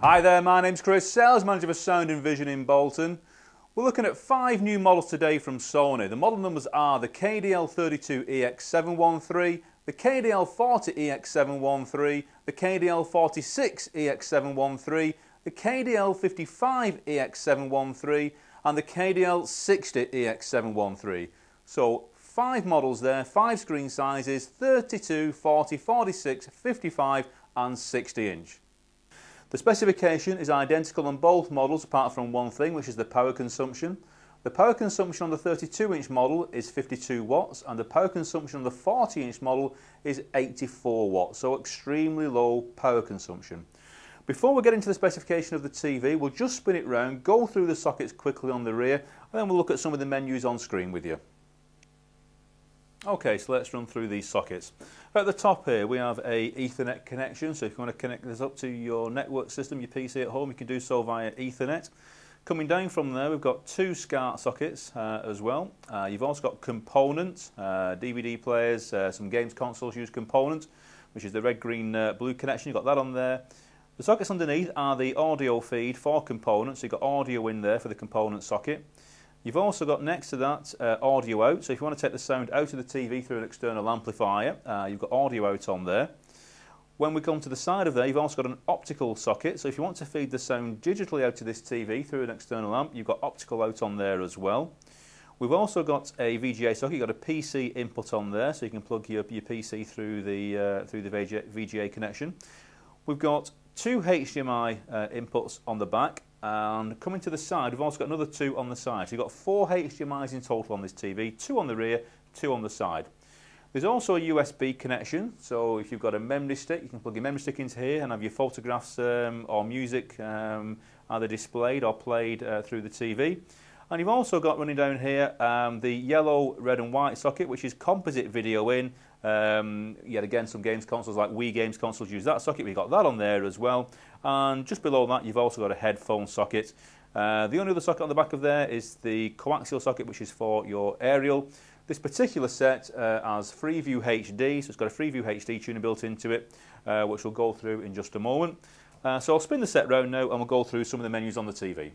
Hi there, my name's Chris, Sales Manager for Sound and Vision in Bolton. We're looking at 5 new models today from Sony. The model numbers are the KDL40EX713, the KDL40EX713, the KDL40EX713, the KDL55EX713 and the KDL60EX713. So 5 models there, 5 screen sizes, 32, 40, 46, 55 and 60 inch. The specification is identical on both models apart from one thing, which is the power consumption. The power consumption on the 32-inch model is 52 watts and the power consumption on the 40-inch model is 84 watts, so extremely low power consumption. Before we get into the specification of the TV, we'll just spin it round, go through the sockets quickly on the rear, and then we'll look at some of the menus on screen with you. Okay, so let's run through these sockets. At the top here we have a Ethernet connection, so if you want to connect this up to your network system, your PC at home, you can do so via Ethernet. Coming down from there we've got 2 SCART sockets as well. You've also got components, DVD players, some games consoles use components, which is the red, green, blue connection. You've got that on there. The sockets underneath are the audio feed for components, so you've got audio in there for the component socket. You've also got next to that audio out, so if you want to take the sound out of the TV through an external amplifier, you've got audio out on there. When we come to the side of there, you've also got an optical socket, so if you want to feed the sound digitally out to this TV through an external amp, you've got optical out on there as well. We've also got a VGA socket, you've got a PC input on there, so you can plug your PC through the VGA connection. We've got 2 HDMI inputs on the back, and coming to the side we've also got another 2 on the side. So you've got 4 HDMIs in total on this TV, 2 on the rear, 2 on the side. There's also a USB connection, so if you've got a memory stick, you can plug your memory stick into here and have your photographs or music either displayed or played through the TV. And you've also got running down here the yellow, red and white socket, which is composite video in. Yet again, some games consoles like Wii games consoles use that socket. We've got that on there as well. And just below that you've also got a headphone socket. The only other socket on the back of there is the coaxial socket, which is for your aerial. This particular set has Freeview HD, so it's got a Freeview HD tuner built into it, which we'll go through in just a moment. So I'll spin the set round now and we'll go through some of the menus on the TV.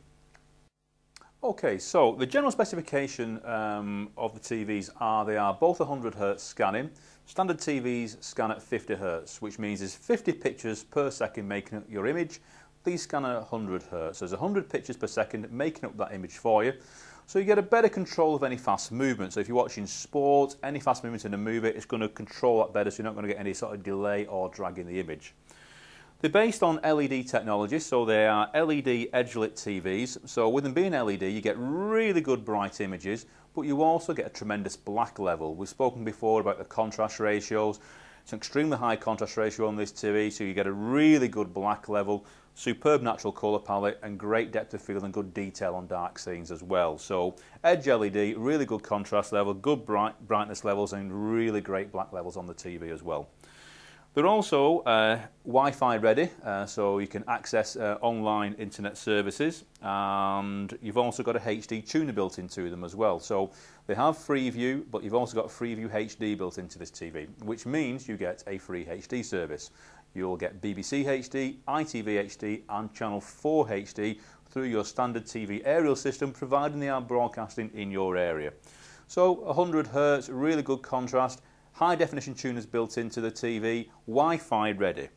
Okay, so the general specification of the TVs are they are both 100 Hz scanning. Standard TVs scan at 50 Hz, which means there's 50 pictures per second making up your image. These scan at 100 Hz, so there's 100 pictures per second making up that image for you. So you get a better control of any fast movement. So if you're watching sport, any fast movement in a movie, it's going to control that better, so you're not going to get any sort of delay or drag in the image. They're based on LED technology, so they are LED edge-lit TVs. So with them being LED, you get really good bright images, but you also get a tremendous black level. We've spoken before about the contrast ratios. It's an extremely high contrast ratio on this TV, so you get a really good black level, superb natural colour palette and great depth of field and good detail on dark scenes as well. So edge LED, really good contrast level, good brightness levels and really great black levels on the TV as well. They're also Wi-Fi ready, so you can access online internet services, and you've also got a HD tuner built into them as well. So they have Freeview, but you've also got Freeview HD built into this TV, which means you get a free HD service. You'll get BBC HD, ITV HD and Channel 4 HD through your standard TV aerial system, providing they are broadcasting in your area. So 100 Hz, really good contrast, high definition tuners built into the TV, Wi-Fi ready.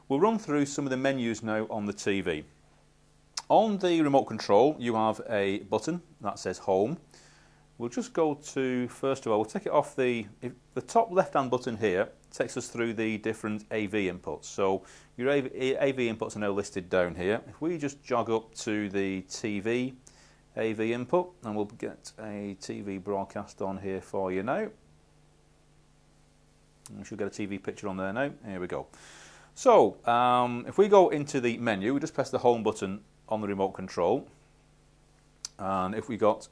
We'll run through some of the menus now on the TV. On the remote control you have a button that says home. We'll just go to, first of all, we'll take it off the top left hand button here takes us through the different AV inputs. So your AV inputs are now listed down here. If we just jog up to the TV AV input, and we'll get a TV broadcast on here for you now. We should get a TV picture on there now. Here we go. So if we go into the menu, we just press the home button on the remote control, and if we got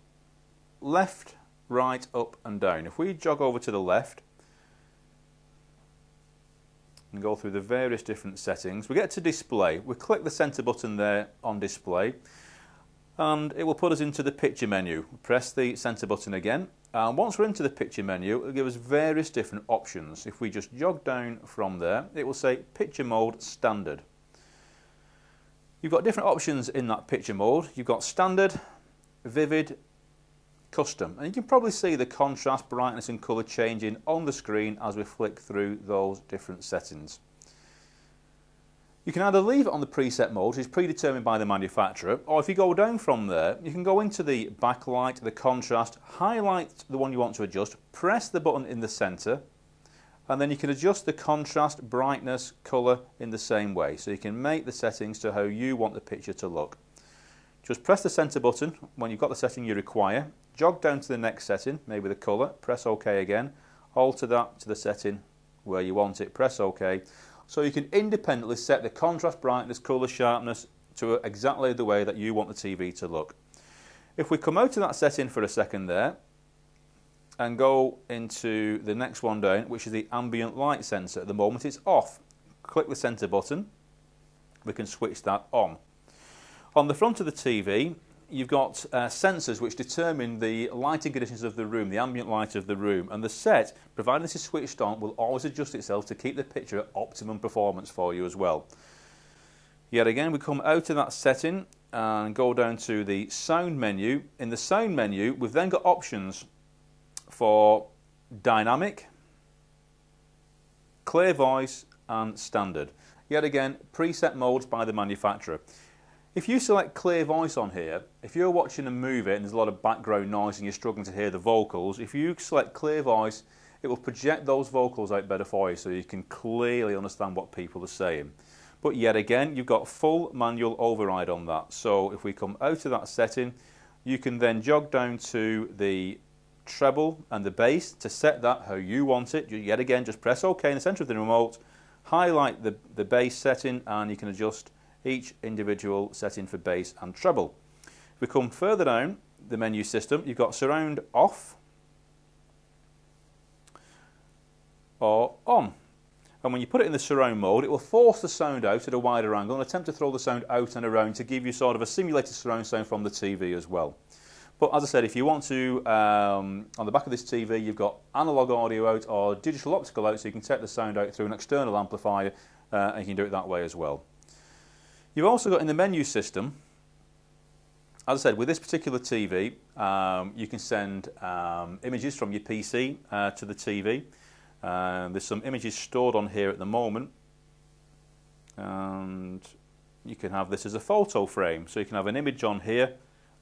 left, right, up and down, if we jog over to the left and go through the various different settings, we get to display. We click the center button there on display and it will put us into the picture menu. Press the center button again, and once we're into the picture menu it will give us various different options. If we just jog down from there, it will say picture mode standard. You've got different options in that picture mode. You've got standard, vivid, custom, and you can probably see the contrast, brightness and colour changing on the screen as we flick through those different settings. You can either leave it on the preset mode, which is predetermined by the manufacturer, or if you go down from there, you can go into the backlight, the contrast, highlight the one you want to adjust, press the button in the centre, and then you can adjust the contrast, brightness, colour in the same way. So you can make the settings to how you want the picture to look. Just press the centre button when you've got the setting you require, jog down to the next setting, maybe the colour, press OK again, alter that to the setting where you want it, press OK. So you can independently set the contrast, brightness, colour, sharpness to exactly the way that you want the TV to look. If we come out of that setting for a second there and go into the next one down, which is the ambient light sensor, at the moment it's off. Click the centre button, we can switch that on. On the front of the TV you've got sensors which determine the lighting conditions of the room, the ambient light of the room, and the set, provided this is switched on, will always adjust itself to keep the picture at optimum performance for you as well. Yet again, we come out of that setting and go down to the sound menu. In the sound menu we've then got options for dynamic, clear voice and standard. Yet again, preset modes by the manufacturer. If you select clear voice on here, if you're watching a movie and there's a lot of background noise and you're struggling to hear the vocals, if you select clear voice, it will project those vocals out better for you so you can clearly understand what people are saying. But yet again, you've got full manual override on that. So if we come out of that setting, you can then jog down to the treble and the bass to set that how you want it. Yet again, just press OK in the centre of the remote, highlight the bass setting, and you can adjust each individual setting for bass and treble. If we come further down the menu system, you've got surround off or on. And when you put it in the surround mode, it will force the sound out at a wider angle and attempt to throw the sound out and around to give you sort of a simulated surround sound from the TV as well. But as I said, if you want to, on the back of this TV, you've got analog audio out or digital optical out, so you can take the sound out through an external amplifier, and you can do it that way as well. You've also got in the menu system, as I said, with this particular TV, you can send images from your PC to the TV. There's some images stored on here at the moment, and you can have this as a photo frame. So you can have an image on here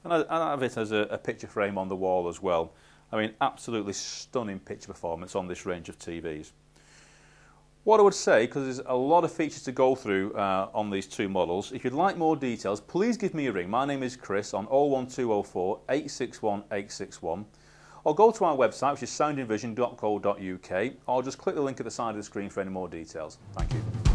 and have it as a picture frame on the wall as well. I mean, absolutely stunning picture performance on this range of TVs. What I would say, because there's a lot of features to go through on these two models, if you'd like more details, please give me a ring. My name is Chris on 01204 861 861, or go to our website, which is soundinvision.co.uk, or just click the link at the side of the screen for any more details. Thank you.